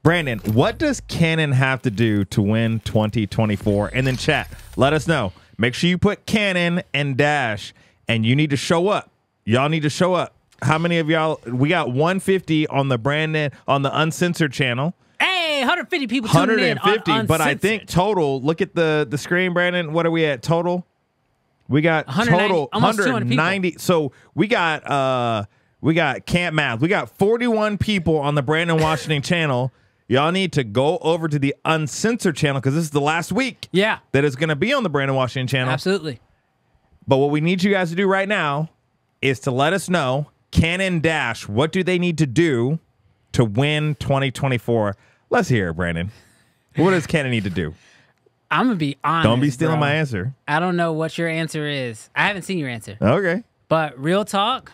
Brandon, what does Canon have to do to win 2024? And then chat, let us know. Make sure you put Canon and dash, and you need to show up. Y'all need to show up. How many of y'all? We got 150 on the Brandon on the Uncensored channel. Hey, 150 people tuning in on 150, but I think total. Look at the screen, Brandon. What are we at total? We got total 190. So we got Camp Math. We got 41 people on the Brandon Washington channel. Y'all need to go over to the Uncensored channel because this is the last week. Yeah, that is going to be on the Brandon Washington channel. Absolutely. But what we need you guys to do right now is to let us know, Canon Dash, what do they need to do to win 2024? Let's hear it, Brandon. What does Canon need to do? I'm going to be honest. Don't be stealing my answer. I don't know what your answer is. I haven't seen your answer. Okay. But real talk,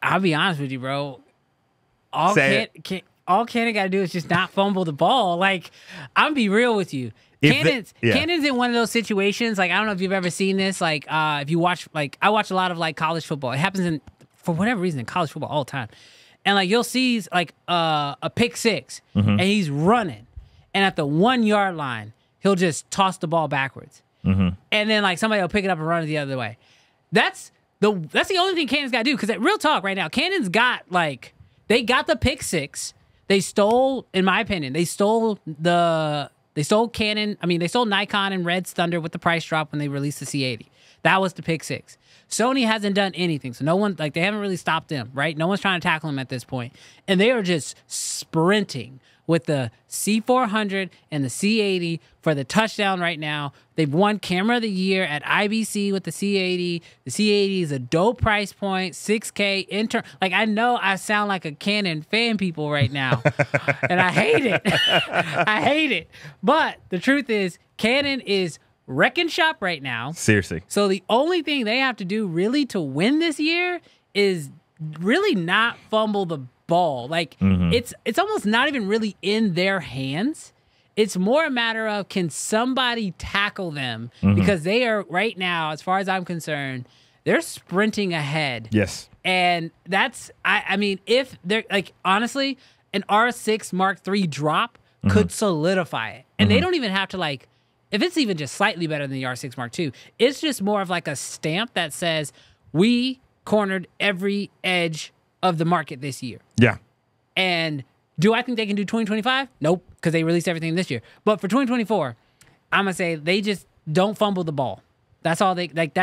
I'll be honest with you, bro. All Canon got to do is just not fumble the ball. Like, I'm be real with you. Canon's in one of those situations. Like, I don't know if you've ever seen this. Like, if you watch, like, I watch a lot of like college football. It happens for whatever reason in college football all the time. And like, you'll see like a pick six, and he's running, and at the 1 yard line, he'll just toss the ball backwards, and then like somebody will pick it up and run it the other way. That's the only thing Canon's got to do. Because real talk, right now, Canon's got like they got the pick six. They stole, in my opinion, they stole Canon. I mean, they stole Nikon and Red's thunder with the price drop when they released the C80. That was the pick six. Sony hasn't done anything, so no one, like, they haven't really stopped them, right? No one's trying to tackle them at this point. And they are just sprinting with the C400 and the C80 for the touchdown right now. They've won Camera of the Year at IBC with the C80. The C80 is a dope price point, 6K. Like, I know I sound like a Canon fan people right now, and I hate it. I hate it. But the truth is, Canon is wrecking shop right now. Seriously. So the only thing they have to do really to win this year is really not fumble the ball. Like, it's almost not even really in their hands. It's more a matter of, can somebody tackle them? Because they are right now, as far as I'm concerned, they're sprinting ahead. Yes. And that's, I mean, if they're like, honestly, an R6 Mark III drop could solidify it. And they don't even have to, like, if it's even just slightly better than the R6 Mark II, it's just more of like a stamp that says, we cornered every edge of the market this year. Yeah. And do I think they can do 2025? Nope, because they released everything this year. But for 2024, I'm going to say they just don't fumble the ball. That's all they, like,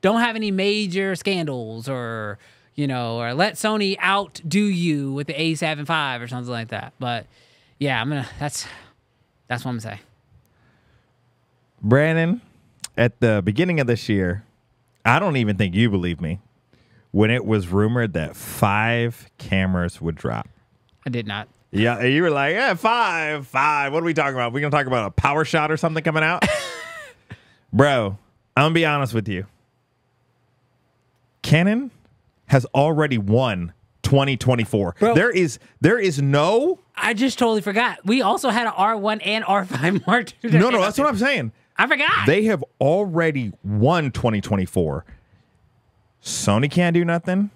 don't have any major scandals or, you know, or let Sony outdo you with the A7 V or something like that. But yeah, that's what I'm going to say. Brandon, at the beginning of this year, I don't even think you believe me, when it was rumored that 5 cameras would drop. I did not. Yeah, you were like, yeah, 5. What are we talking about? We going to talk about a power shot or something coming out? Bro, I'm going to be honest with you. Canon has already won 2024. Bro, there is no... I just totally forgot. We also had an R1 and R5 Mark II. No, that's what I'm saying. I forgot. They have already won 2024. Sony can't do nothing.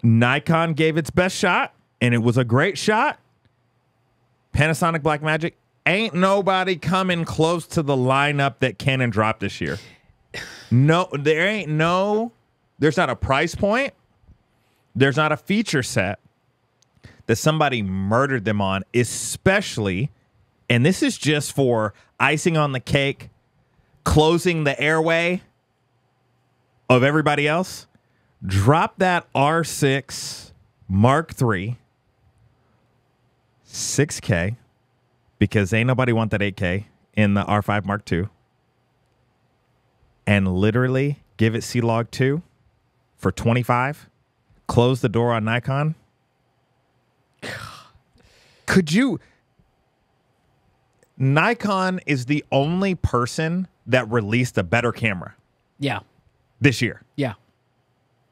Nikon gave its best shot, and it was a great shot. Panasonic Blackmagic, ain't nobody coming close to the lineup that Canon dropped this year. No, there's not a price point. There's not a feature set that somebody murdered them on, especially, and this is just for icing on the cake, closing the airway of everybody else. Drop that R6 Mark III 6K, because ain't nobody want that 8K in the R5 Mark II, and literally give it C-Log 2 for 25. Close the door on Nikon. Could you? Nikon is the only person that released a better camera. Yeah. This year. Yeah.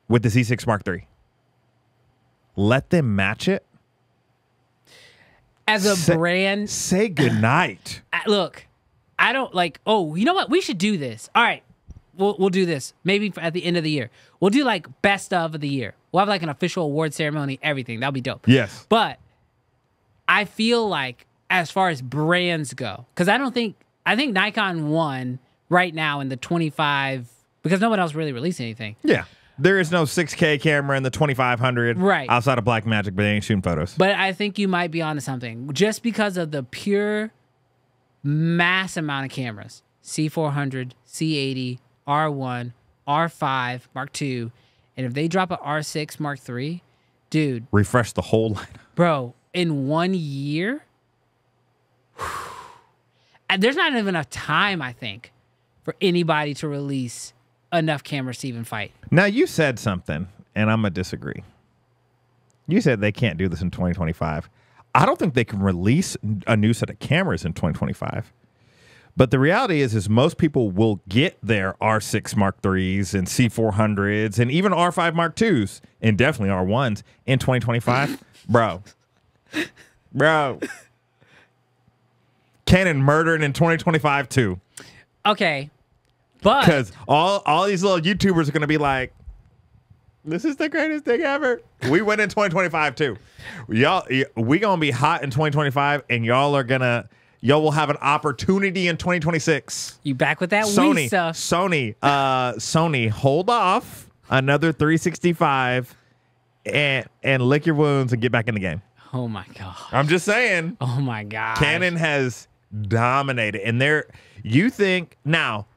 With the Z6 Mark III. Let them match it. As a brand. Say goodnight. Look, I don't like, oh, you know what? We should do this. All right. We'll do this. Maybe at the end of the year. We'll do like best of the year. We'll have like an official award ceremony, everything. That'll be dope. Yes. But I feel like as far as brands go, because I think Nikon won right now in the 25 because no one else really released anything. Yeah. There is no 6K camera in the 2500 right outside of Blackmagic, but they ain't shooting photos. But I think you might be onto something just because of the pure mass amount of cameras. C400, C80, R1, R5, Mark II. And if they drop a R6 Mark III, dude. Refresh the whole lineup. Bro, in 1 year, and there's not even enough time, I think, for anybody to release enough cameras to even fight. Now, you said something, and I'm going to disagree. You said they can't do this in 2025. I don't think they can release a new set of cameras in 2025. But the reality is most people will get their R6 Mark IIIs and C400s and even R5 Mark IIs and definitely R1s in 2025. Bro. Canon murdering in 2025 too. Okay. But because all these little YouTubers are going to be like, this is the greatest thing ever. We win in 2025 too. Y'all, we going to be hot in 2025 and y'all will have an opportunity in 2026. You back with that Wii stuff. Sony, hold off another 365 and lick your wounds and get back in the game. Oh my God. I'm just saying. Oh my God. Canon has dominated. And you think now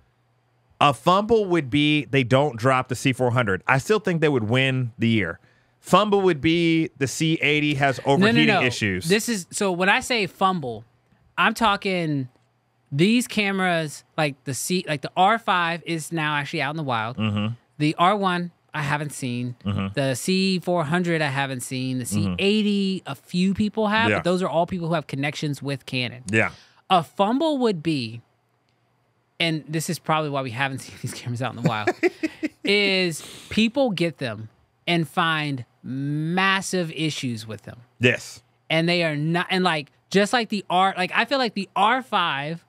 a fumble would be they don't drop the C400. I still think they would win the year. Fumble would be the C80 has overheating issues. This is so when I say fumble, I'm talking these cameras like the R5 is now actually out in the wild. Mm-hmm. The R1 I haven't seen. Mm-hmm. The C400 I haven't seen. The C80 a few people have, but those are all people who have connections with Canon. Yeah. A fumble would be, and this is probably why we haven't seen these cameras out in the wild, is people get them and find massive issues with them. Yes. And they are not, and like, just like I feel like the R5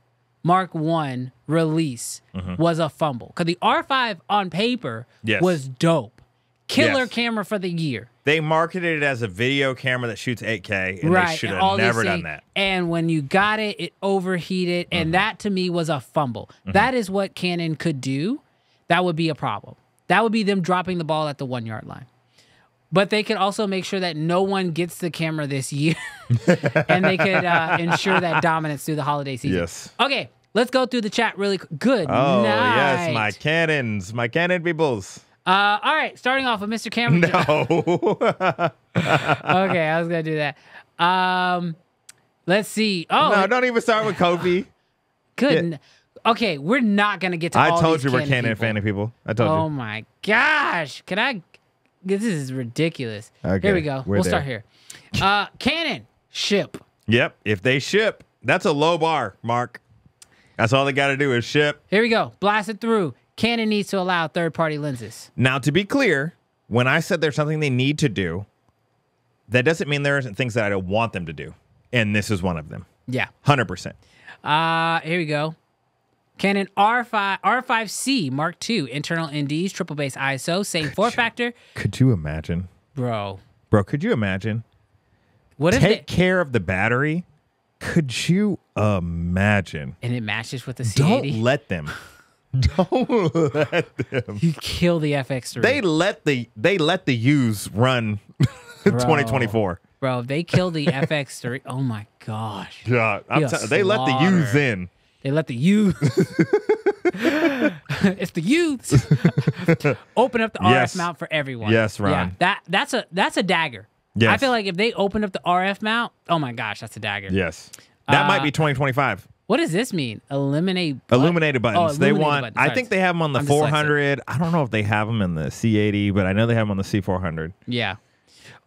Mark I release was a fumble. Because the R5 on paper was dope. Killer camera for the year. They marketed it as a video camera that shoots 8K, and they should have never done that. And when you got it, it overheated, and that to me was a fumble. That is what Canon could do. That would be a problem. That would be them dropping the ball at the 1 yard line. But they could also make sure that no one gets the camera this year, and they could ensure that dominance through the holiday season. Yes. Okay, let's go through the chat really quick. Good night. Yes, my Canon peoples. All right, starting off with Mr. Cameron. No. Okay, I was going to do that. Let's see. Oh, no, don't even start with Kofi. Good. Yeah. Okay, we're not going to get to all these I told you we're Canon fan of people. I told you. Oh, my gosh. This is ridiculous. Okay, here we go. We'll start here. Canon, ship. Yep. If they ship, that's a low bar, Mark. That's all they got to do is ship. Here we go. Blast it through. Canon needs to allow third-party lenses. Now, to be clear, when I said there's something they need to do, that doesn't mean there isn't things that I don't want them to do. And this is one of them. Yeah. 100%. Here we go. Canon R5C Mark II, internal NDs, triple base ISO, same form factor. Could you imagine? Bro, could you imagine? Take care of the battery. Could you imagine? And it matches with the C80. Don't let them. Don't let them. You kill the FX3. They let the U's run 2024. Bro, if they kill the FX3, oh my gosh. Yeah, they let the U's in. They let the youth. It's the youths. Open up the RF mount for everyone. Yes, Ron. Yeah, that's a dagger. Yes. I feel like if they open up the RF mount, oh my gosh, that's a dagger. Yes. That might be 2025. What does this mean? Illuminated buttons. They want. Buttons. I think they have them on the 400. I don't know if they have them in the C80, but I know they have them on the C400. Yeah.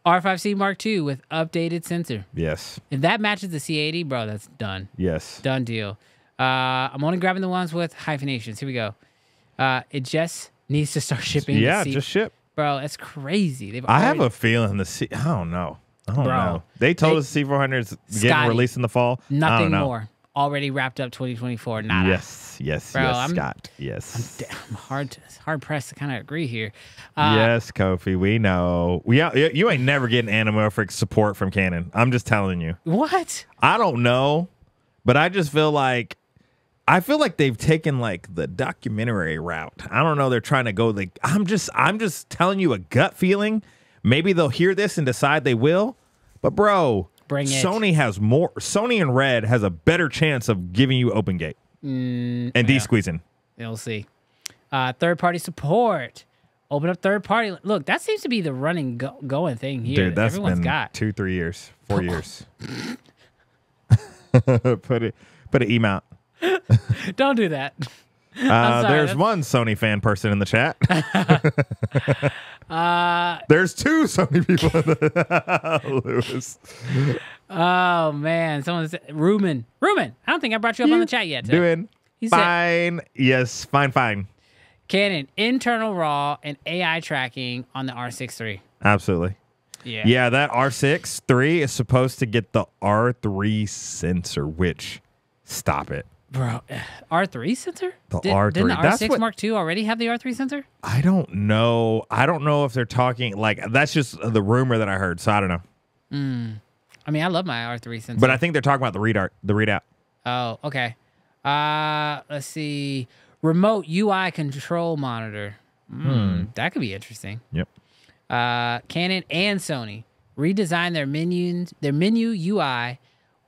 R5C Mark II with updated sensor. Yes. If that matches the C80, bro, that's done. Yes. Done deal. I'm only grabbing the ones with hyphenations. Here we go. It just needs to start shipping. Yeah, just ship. Bro, that's crazy. I have a feeling the I don't know. They told us C400 is getting released in the fall. Nothing more. already wrapped up 2024. Nada. Yes, bro, Scott. Yes. I'm hard pressed to kind of agree here. Yes, Kofi, we know. You ain't never getting anamorphic support from Canon. I'm just telling you. What? I don't know, but I just feel like they've taken like the documentary route. I don't know. They're trying to go like I'm just telling you a gut feeling. Maybe they'll hear this and decide they will. But bro, Sony and Red has a better chance of giving you open gate and de-squeezing. We'll see. Third-party support. Open up third-party. Look, that seems to be the running going thing here. Dude, that's everyone's been got 2, 3 years, 4 years. Put an E-mount. Don't do that. There's one Sony fan person in the chat. There's 2 Sony people in the Lewis. Oh man, someone said Ruben. I don't think I brought you up on the chat yet. Doing fine. Yes, fine. Canon internal RAW and AI tracking on the R6 III. Absolutely. Yeah, that R6 III is supposed to get the R3 sensor, which stop it. Bro, R3 sensor? R3. Didn't the R6 Mark II already have the R3 sensor? I don't know. I don't know if they're talking like that's just the rumor that I heard. So I don't know. I mean, I love my R3 sensor, but I think they're talking about the readout. Oh, okay. Let's see. Remote UI control monitor. That could be interesting. Yep. Canon and Sony redesign their menu UI.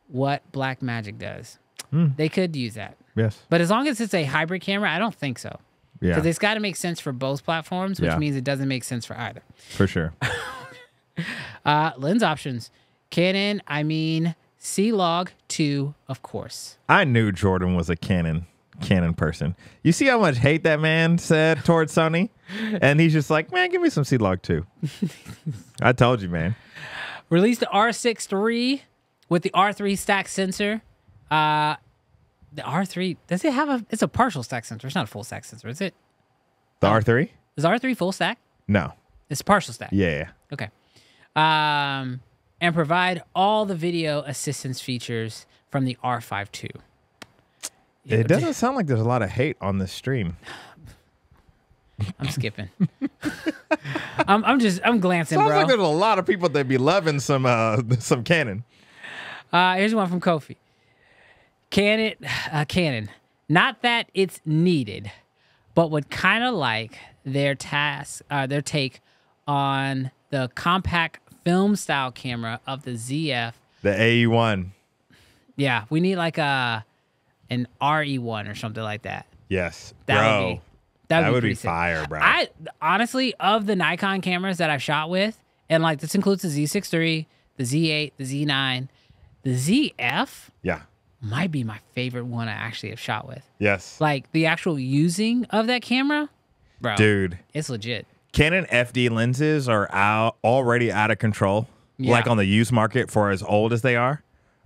What Blackmagic does. They could use that. Yes. But as long as it's a hybrid camera, I don't think so. Yeah. Because it's got to make sense for both platforms, which means it doesn't make sense for either. For sure. Lens options. Canon, C-Log 2, of course. I knew Jordan was a Canon person. You see how much hate that man said towards Sony? And he's just like, man, give me some C-Log 2. I told you, man. Released the R6 III with the R3 stack sensor. The R3, does it have it's a partial stack sensor. It's not a full stack sensor, is it? The R3? Is R3 full stack? No. It's partial stack. Yeah. Okay. And provide all the video assistance features from the R5 II. It doesn't sound like there's a lot of hate on this stream. I'm skipping. I'm glancing, Sounds bro. like there's a lot of people that be loving some Canon. Here's one from Kofi. Canon. Not that it's needed, but would kind of like their take on the compact film style camera of the ZF. The AE1. Yeah, we need like an RE1 or something like that. Yes, that would be fire, bro. I honestly, of the Nikon cameras that I've shot with, and like this includes the Z6 III, the Z8, the Z9, the ZF. Yeah. Might be my favorite one I actually have shot with. Yes. Like the actual using of that camera, bro. Dude. It's legit. Canon FD lenses are already out of control, like on the used market for as old as they are.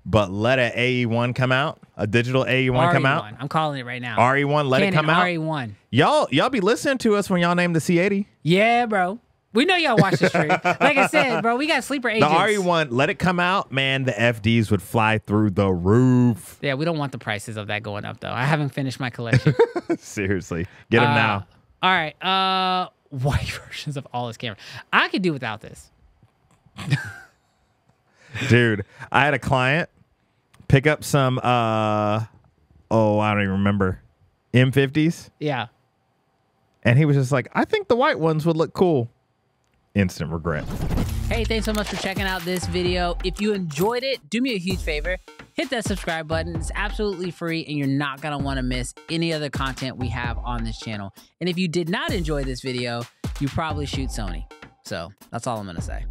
But let an AE1 come out, a digital AE1 come out. I'm calling it right now. RE1, let Canon it come out. RE1. Y'all be listening to us when y'all name the C80. Yeah, bro. We know y'all watch the stream. Like I said, bro, we got sleeper agents. The RE1, let it come out, man. The FDs would fly through the roof. Yeah, we don't want the prices of that going up, though. I haven't finished my collection. Seriously. Get them now. All right. White versions of all this camera. I could do without this. Dude, I had a client pick up some, I don't even remember, M50s. Yeah. And he was just like, I think the white ones would look cool. Instant regret. Hey, thanks so much for checking out this video. If you enjoyed it, do me a huge favor. Hit that subscribe button. It's absolutely free, and you're not going to want to miss any other content we have on this channel. And if you did not enjoy this video, you probably shoot Sony. So that's all I'm going to say.